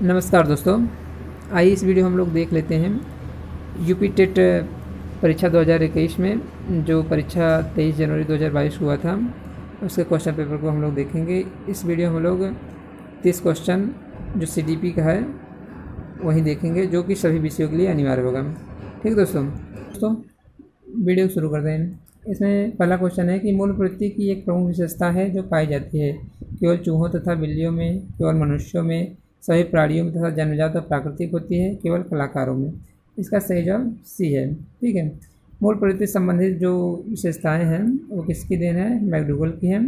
नमस्कार दोस्तों, आइए इस वीडियो हम लोग देख लेते हैं यूपी टेट परीक्षा 2021 में जो परीक्षा 23 जनवरी 2022 हुआ था उसके क्वेश्चन पेपर को हम लोग देखेंगे। इस वीडियो में हम लोग 30 क्वेश्चन जो सीडीपी का है वही देखेंगे, जो कि सभी विषयों के लिए अनिवार्य होगा। ठीक दोस्तों वीडियो शुरू करते हैं। इसमें पहला क्वेश्चन है कि मूल प्रवृत्ति की एक प्रमुख विशेषता है जो पाई जाती है केवल चूहों तथा बिल्लियों में, केवल मनुष्यों में, सभी प्राणियों में तथा जन्मजात और प्राकृतिक होती है, केवल कलाकारों में। इसका सही जवाब सी है। ठीक है, मूल प्रवृत्ति संबंधित जो विशेषताएं हैं वो किसकी देन है? मैकडूगल की है।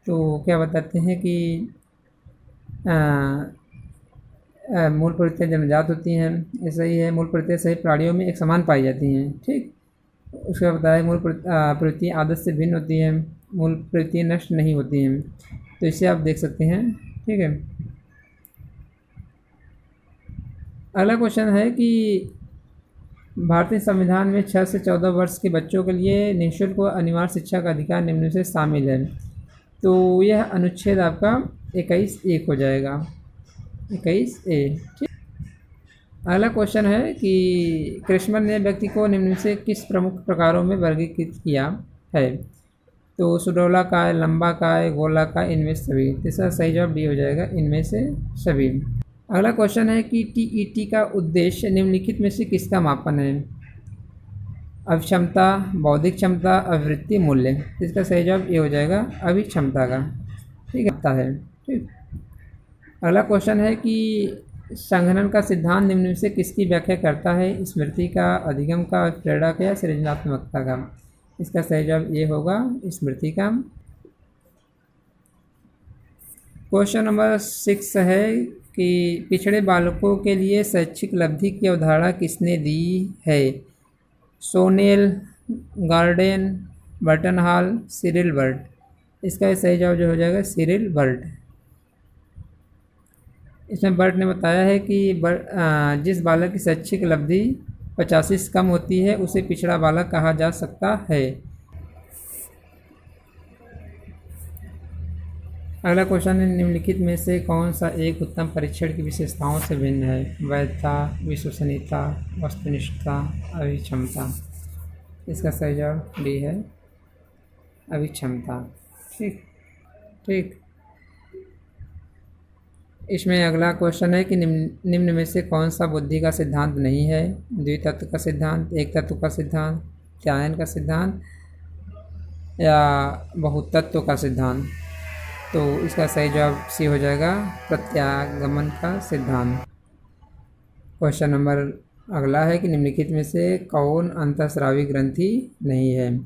तो क्या बताते हैं कि मूल प्रवृत्तियाँ जन्मजात होती हैं, ऐसा ही है। मूल प्रवृत्तियाँ सभी प्राणियों में एक समान पाई जाती हैं। ठीक, उसका बताया मूल प्रवृत्तियाँ आदत से भिन्न होती हैं, मूल प्रवृत्तियाँ नष्ट नहीं होती हैं। तो इसे आप देख सकते हैं। ठीक है, अगला क्वेश्चन है कि भारतीय संविधान में 6 से 14 वर्ष के बच्चों के लिए निःशुल्क व अनिवार्य शिक्षा का अधिकार निम्न से शामिल है। तो यह अनुच्छेद आपका 21(a) हो जाएगा, 21(a). ठीक, अगला क्वेश्चन है कि कृष्णन ने व्यक्ति को निम्न से किस प्रमुख प्रकारों में वर्गीकृत किया है? तो सुडौलाकाय, लंबाकाय, गोलाकाय, इनमें से सभी। तीसरा सही जवाब डी हो जाएगा, इनमें से सभी। अगला क्वेश्चन है कि टीईटी का उद्देश्य निम्नलिखित में से किसका मापन है? अभिक्षमता, बौद्धिक क्षमता, अभिवृत्ति, मूल्य। इसका सही जवाब ये हो जाएगा, अभिक्षमता का। ठीक है। ठीक, अगला क्वेश्चन है कि संघनन का सिद्धांत निम्न में से किसकी व्याख्या करता है? स्मृति का, अधिगम का, प्रेरणा का या सृजनात्मकता का? इसका सही जवाब ये होगा, स्मृति का। क्वेश्चन नंबर 6 है कि पिछड़े बालकों के लिए शैक्षिक लब्धि की अवधारणा किसने दी है? सोनेल, Gordon, Burton Hall, Cyril Burt. इसका सही जवाब जो हो जाएगा, सिरिल बर्ट। इसमें बर्ट ने बताया है कि जिस बालक की शैक्षिक लब्धि 85 से कम होती है उसे पिछड़ा बालक कहा जा सकता है। अगला क्वेश्चन है निम्नलिखित में से कौन सा एक उत्तम परीक्षण की विशेषताओं से भिन्न है? वैधता, विश्वसनीयता, वस्तुनिष्ठता, अभिक्षमता। इसका सही जवाब डी है, अभिक्षमता। ठीक, इसमें अगला क्वेश्चन है कि निम्न में से कौन सा बुद्धि का सिद्धांत नहीं है? द्वितत्व का सिद्धांत, एक तत्व का सिद्धांत, त्यायन का सिद्धांत या बहुतत्व का सिद्धांत? तो इसका सही जवाब सी हो जाएगा, प्रत्यागमन का सिद्धांत। क्वेश्चन नंबर अगला है कि निम्नलिखित में से कौन अंतःस्रावी ग्रंथि नहीं है?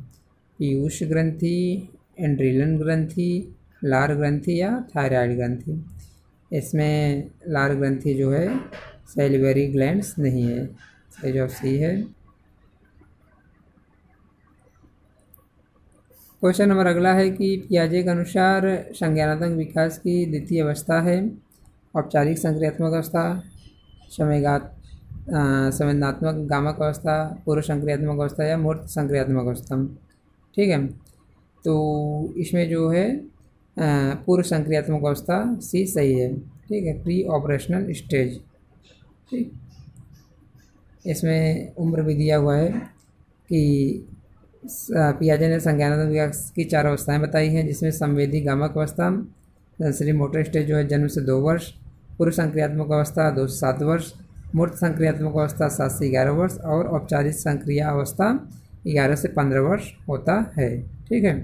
पीयूष ग्रंथि, एंड्रिलन ग्रंथि, लार ग्रंथि या थायराइड ग्रंथि? इसमें लार ग्रंथि जो है सैलिवरी ग्लैंड्स नहीं है, सही जवाब सी है। क्वेश्चन नंबर अगला है कि पियाजे के अनुसार संज्ञानात्मक विकास की द्वितीय अवस्था है औपचारिक संक्रियात्मक अवस्था, संवेदनात्मक गामक अवस्था, पूर्व संक्रियात्मक अवस्था या मूर्त संक्रियात्मक अवस्था। ठीक है, तो इसमें जो है पूर्व संक्रियात्मक अवस्था सी सही है। ठीक है, प्री ऑपरेशनल स्टेज। ठीक, इसमें उम्र भी दिया हुआ है कि पियाजे ने संज्ञानात्मक विकास की 4 अवस्थाएं बताई हैं, जिसमें संवेदी गामक अवस्था, सेंसरी मोटर स्टेज जो है जन्म से 2 वर्ष, पूर्व संक्रियात्मक अवस्था 2 से 7 वर्ष, मूर्त संक्रियात्मक अवस्था 7 से 11 वर्ष और औपचारिक संक्रिया अवस्था 11 से 15 वर्ष होता है। ठीक है,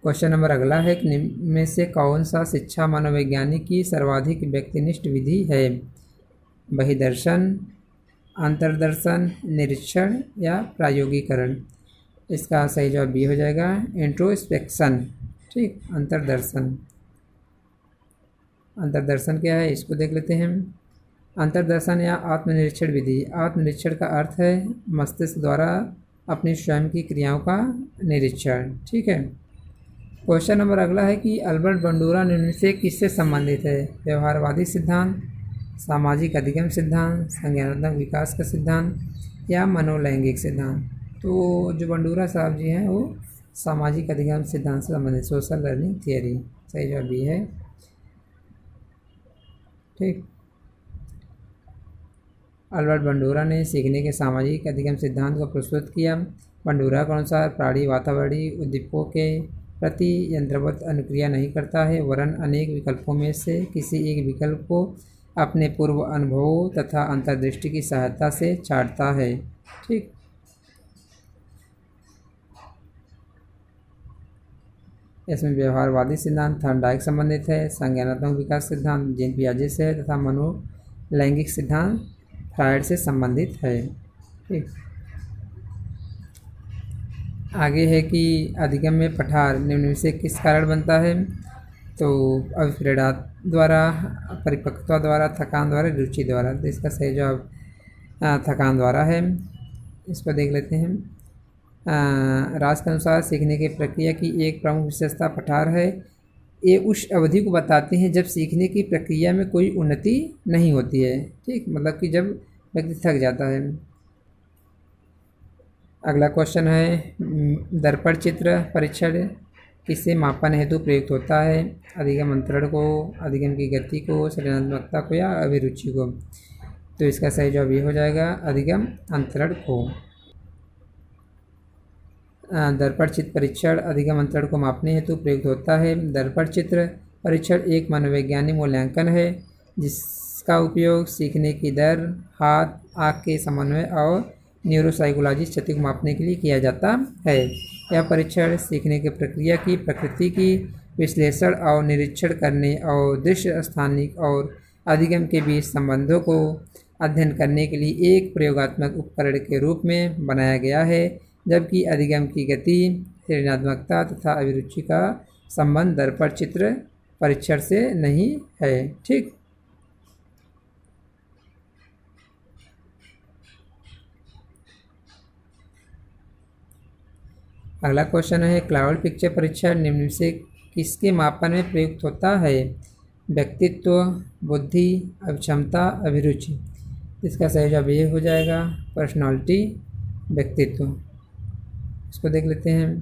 क्वेश्चन नंबर अगला है कि निम्न में से कौन सा शिक्षा मनोवैज्ञानिक की सर्वाधिक व्यक्तिनिष्ठ विधि है? बहिर्दर्शन, अंतर्दर्शन, निरीक्षण या प्रायोगिकरण? इसका सही जवाब बी हो जाएगा, इंट्रोस्पेक्शन। ठीक, अंतर्दर्शन। अंतर्दर्शन क्या है इसको देख लेते हैं। अंतर्दर्शन या आत्मनिरीक्षण विधि, आत्मनिरीक्षण का अर्थ है मस्तिष्क द्वारा अपनी स्वयं की क्रियाओं का निरीक्षण। ठीक है, क्वेश्चन नंबर अगला है कि अल्बर्ट बंडूरा निम्न से किससे संबंधित है? व्यवहारवादी सिद्धांत, सामाजिक अधिगम सिद्धांत, संज्ञानात्मक विकास का सिद्धांत या मनोलैंगिक सिद्धांत? तो जो बंडूरा साहब जी हैं वो सामाजिक अधिगम सिद्धांत से संबंधित, सोशल लर्निंग थियरी। सही जवाब भी है। ठीक। अल्बर्ट बंडूरा ने सीखने के सामाजिक अधिगम सिद्धांत को प्रस्तुत किया। बंडूरा के अनुसार प्राणी वातावरणीय उद्दीपकों के प्रति यंत्रवत अनुक्रिया नहीं करता है, वरन अनेक विकल्पों में से किसी एक विकल्प को अपने पूर्व अनुभवों तथा अंतर्दृष्टि की सहायता से छांटता है। ठीक। इसमें व्यवहारवादी सिद्धांत थॉर्नडाइक संबंधित है, संज्ञानात्मक विकास सिद्धांत जीन पियाजे से है तथा मनोलैंगिक सिद्धांत फ्रायड से संबंधित है। ठीक। आगे है कि अधिगम में पठार निम्न में से किस कारण बनता है? तो अभिप्रेरणा द्वारा, परिपक्वता द्वारा, थकान द्वारा, रुचि द्वारा। तो इसका सही जवाब थकान द्वारा है। इसको देख लेते हैं। राज के अनुसार सीखने की प्रक्रिया की एक प्रमुख विशेषता पठार है। ये उस अवधि को बताते हैं जब सीखने की प्रक्रिया में कोई उन्नति नहीं होती है। ठीक, मतलब कि जब व्यक्ति थक जाता है। अगला क्वेश्चन है, दर्पण चित्र परीक्षण किसे मापन हेतु प्रयुक्त होता है? अधिगम अंतरण को, अधिगम की गति को, सृजनात्मकता को या अभिरुचि को? तो इसका सही जवाब ये हो जाएगा अधिगम अंतरण को। दर्पण चित्र परीक्षण अधिगम अंतरण को मापने हेतु प्रयुक्त होता है। दर्पण चित्र परीक्षण एक मनोवैज्ञानिक मूल्यांकन है जिसका उपयोग सीखने की दर, हाथ आँख के समन्वय और न्यूरोसाइकोलॉजी स्थिति को मापने के लिए किया जाता है। यह परीक्षण सीखने की प्रक्रिया की प्रकृति की विश्लेषण और निरीक्षण करने और दृश्य, स्थानिक और अधिगम के बीच संबंधों को अध्ययन करने के लिए एक प्रयोगात्मक उपकरण के रूप में बनाया गया है, जबकि अधिगम की गति, सृजनात्मकता तथा अभिरुचि का संबंध दर्पण चित्र परीक्षण से नहीं है। ठीक। अगला क्वेश्चन है, क्लाउड पिक्चर परीक्षण निम्न से किसके मापन में प्रयुक्त होता है? व्यक्तित्व, बुद्धि, अक्षमता, अभिरुचि। इसका सही जवाब ये हो जाएगा पर्सनालिटी, व्यक्तित्व। इसको देख लेते हैं।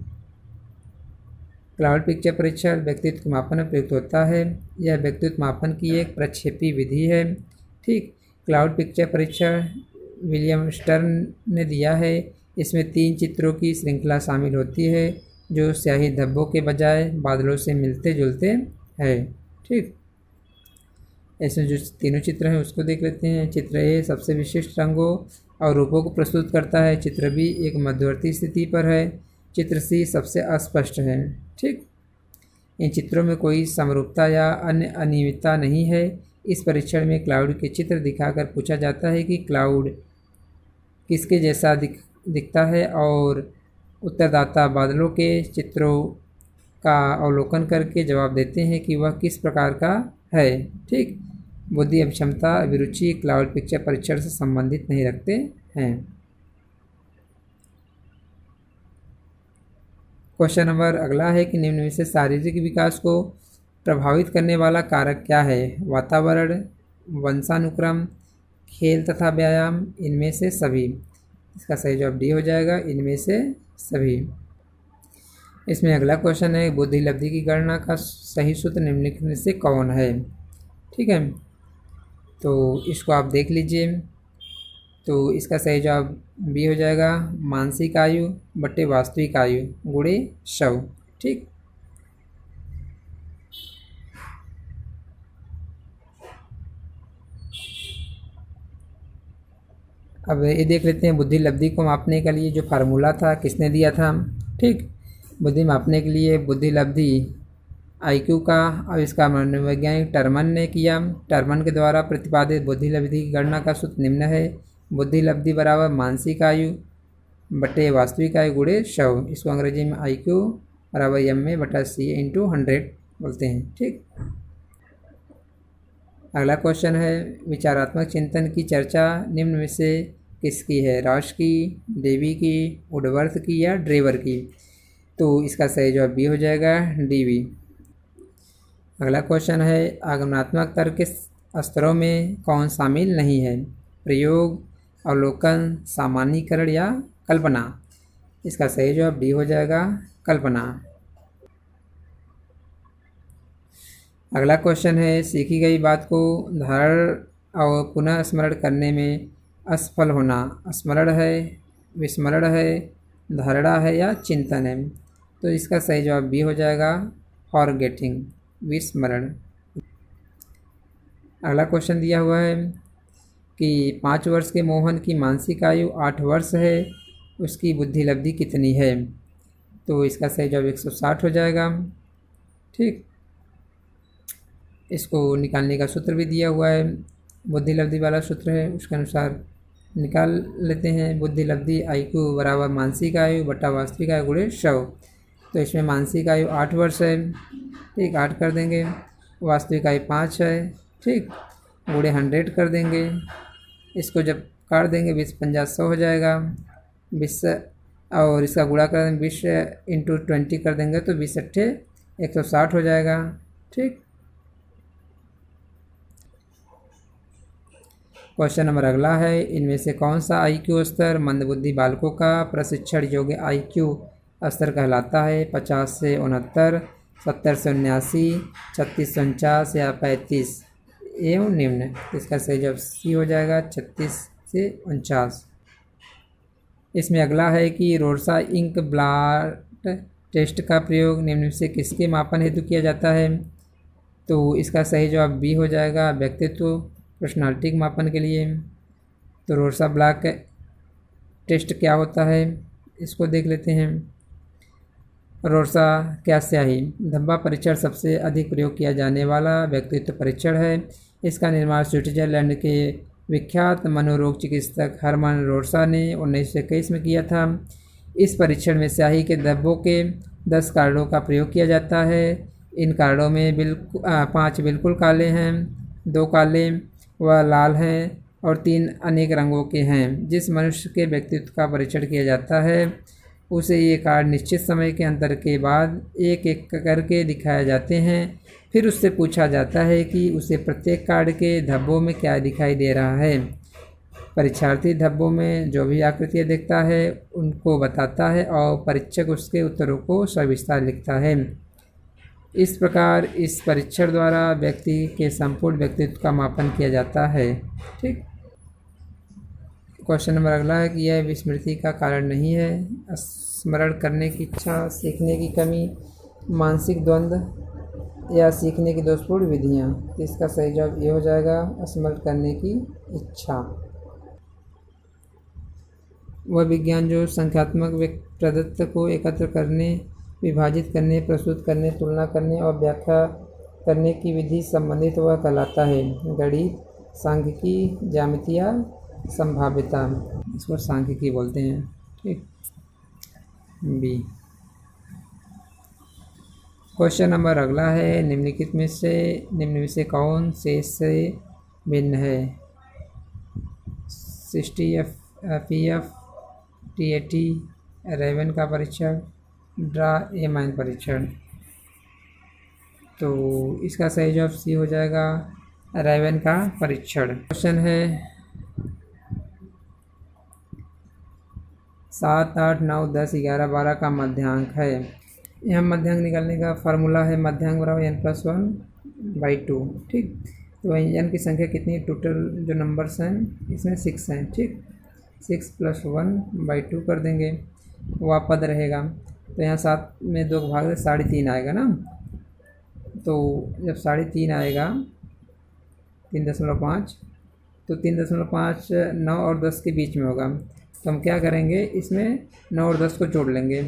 क्लाउड पिक्चर परीक्षण व्यक्तित्व के मापन में प्रयुक्त होता है। यह व्यक्तित्व मापन की एक प्रक्षेपी विधि है। ठीक। क्लाउड पिक्चर परीक्षण विलियम स्टर्न ने दिया है। इसमें 3 चित्रों की श्रृंखला शामिल होती है जो स्याही धब्बों के बजाय बादलों से मिलते जुलते हैं। ठीक। इसमें जो तीनों चित्र हैं उसको देख लेते हैं। चित्र ए सबसे विशिष्ट रंगों और रूपों को प्रस्तुत करता है। चित्र बी एक मध्यवर्ती स्थिति पर है। चित्र सी सबसे अस्पष्ट है। ठीक। इन चित्रों में कोई समरूपता या अन्य अनियमितता नहीं है। इस परीक्षण में क्लाउड के चित्र दिखाकर पूछा जाता है कि क्लाउड किसके जैसा दिखता है और उत्तरदाता बादलों के चित्रों का अवलोकन करके जवाब देते हैं कि वह किस प्रकार का है। ठीक। बुद्धि, अक्षमता, अभिरुचि क्लाउड पिक्चर परीक्षण से संबंधित नहीं रखते हैं। क्वेश्चन नंबर अगला है कि निम्न में से शारीरिक विकास को प्रभावित करने वाला कारक क्या है? वातावरण, वंशानुक्रम, खेल तथा व्यायाम, इनमें से सभी। इसका सही जवाब डी हो जाएगा, इनमें से सभी। इसमें अगला क्वेश्चन है, बुद्धि लब्धि की गणना का सही सूत्र निम्नलिखित में से कौन है? ठीक है, तो इसको आप देख लीजिए। तो इसका सही जवाब बी हो जाएगा, मानसिक आयु बटे वास्तविक आयु गुणे 100। ठीक। अब ये देख लेते हैं बुद्धि लब्धि को मापने के लिए जो फार्मूला था किसने दिया था। ठीक। बुद्धि मापने के लिए बुद्धि लब्धि IQ का आविष्कार मनोवैज्ञानिक टर्मन ने किया। टर्मन के द्वारा प्रतिपादित बुद्धि लब्धि की गणना का सूत्र निम्न है, बुद्धि लब्धि बराबर मानसिक आयु बटे वास्तविक आयु गुणे 100। इसको अंग्रेजी में IQ बराबर MA बटा CA × 100 बोलते हैं। ठीक। अगला क्वेश्चन है, विचारात्मक चिंतन की चर्चा निम्न में से किसकी है? रॉस की, डेवी की, वुडवर्थ की या ड्रेवर की? तो इसका सही जवाब बी हो जाएगा, DV। अगला क्वेश्चन है, आगमनात्मक तर्क के स्तरों में कौन शामिल नहीं है? प्रयोग, अवलोकन, सामान्यीकरण या कल्पना? इसका सही जवाब डी हो जाएगा, कल्पना। अगला क्वेश्चन है, सीखी गई बात को धारण और पुनः स्मरण करने में असफल होना स्मरण है, विस्मरण है, धारणा है या चिंतन है? तो इसका सही जवाब बी हो जाएगा, फॉरगेटिंग, विस्मरण। अगला क्वेश्चन दिया हुआ है कि 5 वर्ष के मोहन की मानसिक आयु 8 वर्ष है, उसकी बुद्धि लब्धि कितनी है? तो इसका सही जवाब 160 हो जाएगा। ठीक, इसको निकालने का सूत्र भी दिया हुआ है, बुद्धि लब्धि वाला सूत्र है, उसके अनुसार निकाल लेते हैं। बुद्धि लब्धि IQ बराबर मानसिक आयु बटा वास्तविक आयु गुणे 100। तो इसमें मानसिक आयु 8 वर्ष है, ठीक, 8 कर देंगे, वास्तविक आयु 5 है, ठीक, गुणे 100 कर देंगे। इसको जब काट देंगे 20 50 100 हो जाएगा, 20 और इसका गुणा कर देंगे 20 × 20 कर देंगे तो 20 अट्ठे 160 हो जाएगा। ठीक, क्वेश्चन नंबर अगला है, इनमें से कौन सा IQ स्तर मंदबुद्धि बालकों का प्रशिक्षण योग्य IQ स्तर कहलाता है? 50 से 69, 70 से 79, 36 से 49 या 35 एवं निम्न? इसका सही जवाब सी हो जाएगा, 36 से 49। इसमें अगला है कि रोर्सा इंक ब्लड टेस्ट का प्रयोग निम्न से किसके मापन हेतु किया जाता है? तो इसका सही जवाब बी हो जाएगा, व्यक्तित्व पर्सनालिटी के मापन के लिए। तो रोर्सा ब्लड टेस्ट क्या होता है, इसको देख लेते हैं। रोर्सा क्या स्याही धब्बा परीक्षण सबसे अधिक प्रयोग किया जाने वाला व्यक्तित्व परीक्षण है। इसका निर्माण स्विट्जरलैंड के विख्यात मनोरोग चिकित्सक हरमन रोर्सा ने 1921 में किया था। इस परीक्षण में स्याही के धब्बों के 10 कार्डों का प्रयोग किया जाता है। इन कार्डों में 5 बिल्कुल काले हैं, 2 काले व लाल हैं और 3 अनेक रंगों के हैं। जिस मनुष्य के व्यक्तित्व का परीक्षण किया जाता है उसे ये कार्ड निश्चित समय के अंतर के बाद एक एक करके दिखाए जाते हैं। फिर उससे पूछा जाता है कि उसे प्रत्येक कार्ड के धब्बों में क्या दिखाई दे रहा है। परीक्षार्थी धब्बों में जो भी आकृतियाँ देखता है उनको बताता है और परीक्षक उसके उत्तरों को सविस्तार लिखता है। इस प्रकार इस परीक्षण द्वारा व्यक्ति के संपूर्ण व्यक्तित्व का मापन किया जाता है। ठीक, क्वेश्चन नंबर अगला है कि यह विस्मृति का कारण नहीं है। स्मरण करने की इच्छा, सीखने की कमी, मानसिक द्वंद्व या सीखने की दोषपूर्ण विधियाँ? इसका सही जवाब ये हो जाएगा, स्मरण करने की इच्छा। वह विज्ञान जो संख्यात्मक प्रदत्त को एकत्र करने, विभाजित करने, प्रस्तुत करने, तुलना करने और व्याख्या करने की विधि संबंधित वह कहलाता है। गणित, सांख्यिकी, ज्यामितीय, संभाव्यता, इसको सांख्यिकी बोलते हैं। ठीक, बी। क्वेश्चन नंबर अगला है, निम्नलिखित में से कौन शेष से भिन्न है? 60 FEF, TAT, रेवन का परीक्षण, ड्रा एमाइन परीक्षण? तो इसका सही जवाब सी हो जाएगा, रेवन का परीक्षण। क्वेश्चन है 7, 8, 9, 10, 11, 12 का मध्यांक है। यहाँ मध्यांक निकालने का फार्मूला है, मध्यांक बराबर n+1/2। ठीक, तो n की संख्या कितनी, टोटल जो नंबर्स हैं इसमें 6 हैं। ठीक, 6 + 1/2 कर देंगे, वह पद रहेगा। तो यहाँ 7 में 2 भाग 3.5 आएगा ना। तो जब 3.5 आएगा 3.5, तो 3.5 9 और 10 के बीच में होगा। तो हम क्या करेंगे, इसमें 9 और 10 को जोड़ लेंगे।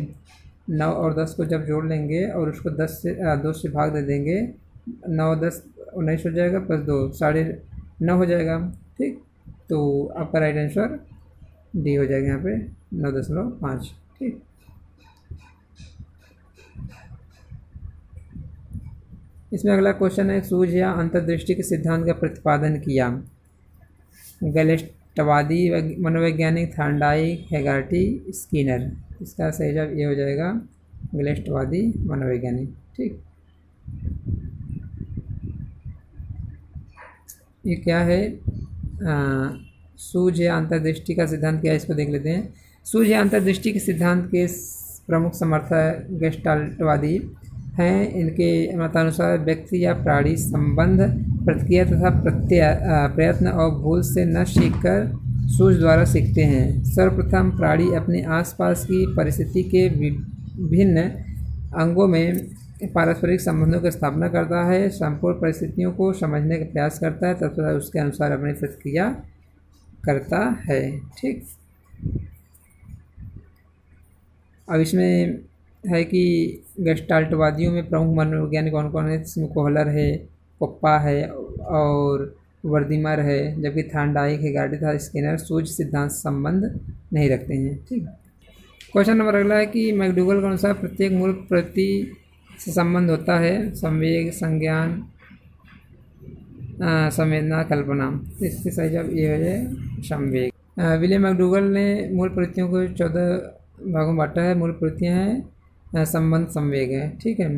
9 और 10 को जब जोड़ लेंगे और उसको 2 से भाग दे देंगे, 9 10 19 हो जाएगा, + 2 9.5 हो जाएगा। ठीक, तो आपका राइट आंसर डी हो जाएगा यहाँ पे 9.5। ठीक, इसमें अगला क्वेश्चन है, सूझ या अंतर्दृष्टि के सिद्धांत का प्रतिपादन किया? गैलेस्टवादी मनोवैज्ञानिक, थॉर्नडाइक, हेगार्टी, स्किनर? इसका सही जवाब ये हो जाएगा, गैलेस्टवादी मनोवैज्ञानिक। ठीक, ये क्या है, सूझ या अंतर्दृष्टि का सिद्धांत क्या है, इसको देख लेते हैं। सूझ या अंतर्दृष्टि के सिद्धांत के प्रमुख समर्थक गेस्टाल्टवादी हैं। इनके मतानुसार व्यक्ति या प्राणी संबंध प्रतिक्रिया तथा प्रयत्न और भूल से न सीखकर सूझ द्वारा सीखते हैं। सर्वप्रथम प्राणी अपने आसपास की परिस्थिति के विभिन्न अंगों में पारस्परिक संबंधों की स्थापना करता है, संपूर्ण परिस्थितियों को समझने का प्रयास करता है तथा उसके अनुसार अपनी प्रतिक्रिया करता है। ठीक, अब इसमें है कि गेस्टाल्टवादियों में प्रमुख मनोवैज्ञानिक कौन कौन है। इसमें कोहलर है, पोप्पा है और वर्दीमर है, जबकि थॉर्नडाइक, हेगार्डी तथा स्किनर सूझ सिद्धांत संबंध नहीं रखते हैं। ठीक, क्वेश्चन नंबर अगला है कि मैकडूगल के अनुसार प्रत्येक मूल प्रवृत्ति से संबंध होता है संवेग, संज्ञान, संवेदना, कल्पना। इसके सही जवाब ये है संवेग। विलियम मैकडूगल ने मूल प्रवृत्तियों को 14 भागों में बांटा है। मूल प्रवृत्तियाँ हैं संबंध, संवेग है। ठीक है,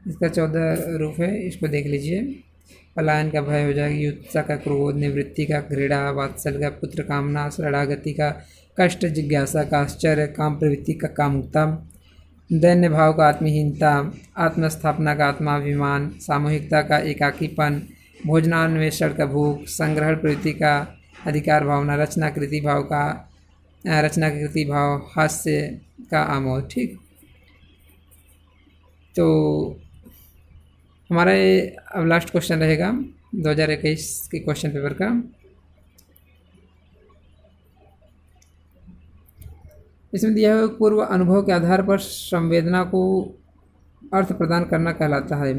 इसका 14 रूप है, इसको देख लीजिए। पलायन का भय हो जाएगा, युत्सा का क्रोध, निवृत्ति का घृणा, वात्सल्य का पुत्र कामना, शरणागति का कष्ट, जिज्ञासा का आश्चर्य, काम प्रवृत्ति का कामुकता, दैन्य भाव का आत्महीनता, आत्मस्थापना का आत्माभिमान, सामूहिकता का एकाकीपन, भोजनान्वेषण का भूख, संग्रहण प्रवृत्ति का अधिकार भावना, रचनाकृति भाव, हास्य का आमोद। ठीक, तो हमारा ये अब लास्ट क्वेश्चन रहेगा 2021 के क्वेश्चन पेपर का। इसमें दिया हुआ पूर्व अनुभव के आधार पर संवेदना को अर्थ प्रदान करना कहलाता है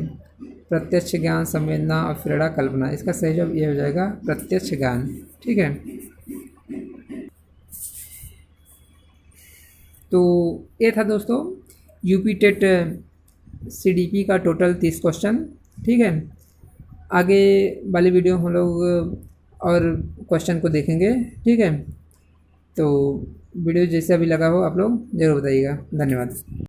प्रत्यक्ष ज्ञान, संवेदना और प्रेरणा, कल्पना। इसका सही जवाब ये हो जाएगा प्रत्यक्ष ज्ञान। ठीक है, तो ये था दोस्तों यूपी टेट सीडीपी का टोटल 30 क्वेश्चन। ठीक है, आगे वाली वीडियो हम लोग और क्वेश्चन को देखेंगे। ठीक है, तो वीडियो जैसा भी लगा हो आप लोग ज़रूर बताइएगा। धन्यवाद।